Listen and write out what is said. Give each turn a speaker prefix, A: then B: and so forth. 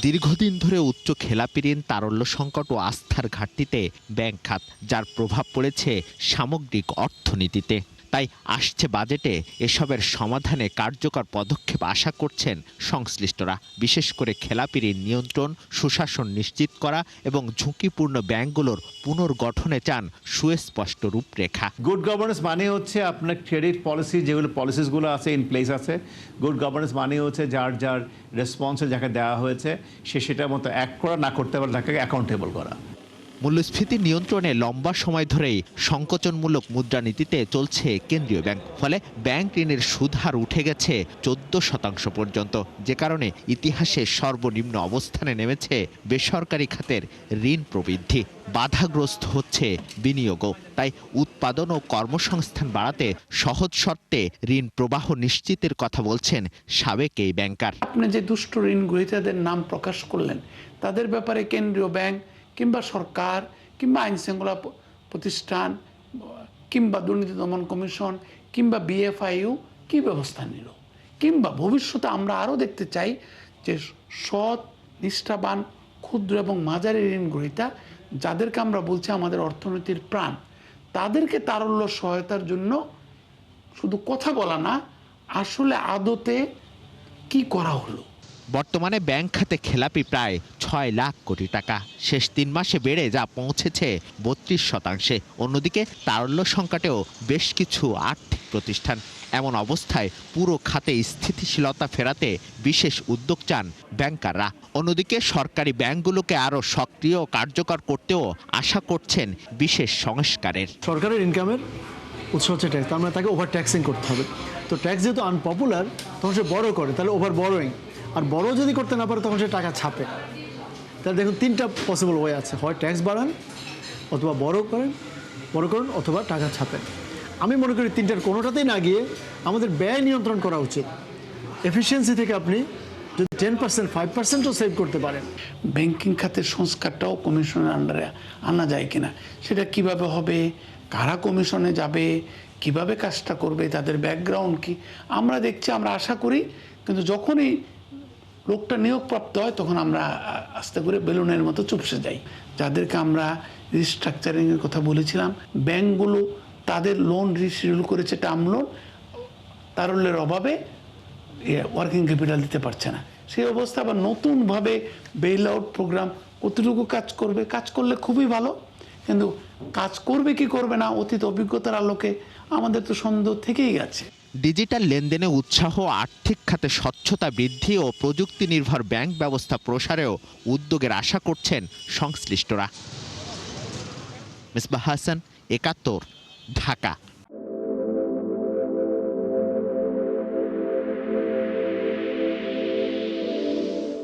A: দীর্ঘদিন ধরে উচ্চ খেলাপি ঋণ, তারল্য সংকট ও আস্থার ঘাটতিতে ব্যাংক খাত, যার প্রভাব পড়েছে সামগ্রিক অর্থনীতিতে। তাই আসছে বাজেটে এসবের সমাধানে কার্যকর পদক্ষেপ আশা করছেন সংশ্লিষ্টরা। বিশেষ করে খেলাপি ঋণ নিয়ন্ত্রণ, সুশাসন নিশ্চিত করা এবং ঝুঁকিপূর্ণ ব্যাংকগুলোর পুনর্গঠনে চান সুস্পষ্ট রূপরেখা।
B: গুড গভর্নেন্স মানে হচ্ছে আপনার ক্রেডিট পলিসি, যেগুলো পলিসিসগুলো আছে ইন প্লেস আছে। গুড গভর্নেন্স মানে হচ্ছে যার যার রেসপন্সে যাকে দেওয়া হয়েছে সে সেটার মতো অ্যাক্ট করা, না করতে পারলে তাকে অ্যাকাউন্টেবল করা।
A: মূল্যস্ফীতি নিয়ন্ত্রণে লম্বা সময় ধরেই সংকোচনমূলক মুদ্রানীতিতে চলছে কেন্দ্রীয় ব্যাংক। ফলে ব্যাংক ঋণের সুদহার উঠে গেছে 14% পর্যন্ত, যে কারণে ইতিহাসে সর্বনিম্ন অবস্থানে নেমেছে বেসরকারি খাতের ঋণ প্রবৃদ্ধি। বাধাগ্রস্ত হচ্ছে বিনিয়োগও। তাই উৎপাদন ও কর্মসংস্থান বাড়াতে সহজ শর্তে ঋণ প্রবাহ নিশ্চিতের কথা বলছেন সাবেক এই ব্যাংকার।
C: আপনি যে দুষ্ট ঋণ গ্রহীতাদের নাম প্রকাশ করলেন, তাদের ব্যাপারে কেন্দ্রীয় ব্যাংক কিংবা সরকার কিংবা আইনশৃঙ্খলা প্রতিষ্ঠান কিংবা দুর্নীতি দমন কমিশন কিংবা বিএফআইইউ কি ব্যবস্থা নিল? কিংবা ভবিষ্যতে আমরা আরও দেখতে চাই যে সৎ, নিষ্ঠাবান, ক্ষুদ্র এবং মাঝারি ঋণ গ্রহীতা, যাদেরকে আমরা বলছি আমাদের অর্থনীতির প্রাণ, তাদেরকে তারল্য সহায়তার জন্য শুধু কথা বলা না, আসলে আদতে কি করা হলো।
A: বর্তমানে ব্যাংক খাতে খেলাপি প্রায় 6 লাখ কোটি টাকা। শেষ 3 মাসে বেড়ে যা পৌঁছেছে 32%। অন্যদিকে তারল্য সংকটেও বেশ কিছু আর্থিক প্রতিষ্ঠান। এমন অবস্থায় পুরো খাতে স্থিতিশীলতা ফেরাতে বিশেষ উদ্যোগ চান ব্যাংকাররা। অন্যদিকে সরকারি ব্যাংকগুলোকে আরও সক্রিয় ও কার্যকর করতেও আশা করছেন বিশেষ সংস্কারের।
D: সরকারের ইনকামের উৎস হচ্ছে ট্যাক্স, তার মানে তাকে ওভার ট্যাক্সিং করতে হবে। তো ট্যাক্স যেহেতু আনপপুলার, তখন সে বড় করে, তাহলে ওভার বড়োয়িং। আর বড় যদি করতে না পারে তখন সে টাকা ছাপে। তাহলে দেখুন 3টা পসিবল ওয়ে আছে, হয় ট্যাক্স বাড়ান, অথবা বড় করুন, অথবা টাকা ছাপেন। আমি মনে করি 3টার কোনোটাতেই না গিয়ে আমাদের ব্যয় নিয়ন্ত্রণ করা উচিত। এফিসিয়েন্সি থেকে আপনি যদি 10%, 5%ও সেভ করতে পারেন।
C: ব্যাংকিং খাতের সংস্কারটাও কমিশনের আন্ডারে আনা যায় কিনা, সেটা কিভাবে হবে, কারা কমিশনে যাবে, কিভাবে কাজটা করবে, তাদের ব্যাকগ্রাউন্ড কি আমরা দেখছি, আমরা আশা করি। কিন্তু যখনই লোকটা নিয়োগপ্রাপ্ত হয় তখন আমরা আস্তে করে বেলুনের মতো চুপসে যাই। যাদেরকে আমরা রিস্ট্রাকচারিংয়ের কথা বলেছিলাম, ব্যাংকগুলো তাদের লোন রিশিডিউল করেছে, টার্ম লোন, তারল্যের অভাবে ওয়ার্কিং ক্যাপিটাল দিতে পারছে না। সেই অবস্থা আবার নতুনভাবে বেইল আউট প্রোগ্রাম কতটুকু কাজ করবে, কাজ করলে খুবই ভালো, কিন্তু কাজ করবে কি করবে না অতীত অভিজ্ঞতার আলোকে আমাদের তো সন্দেহ থেকেই গেছে।
A: ডিজিটাল লেনদেনে উৎসাহ, আর্থিক খাতে স্বচ্ছতা বৃদ্ধি ও প্রযুক্তি নির্ভর ব্যাংক ব্যবস্থা প্রসারেও উদ্যোগের আশা করছেন সংশ্লিষ্টরা। মিসবাহ হাসান, ৭১, ঢাকা।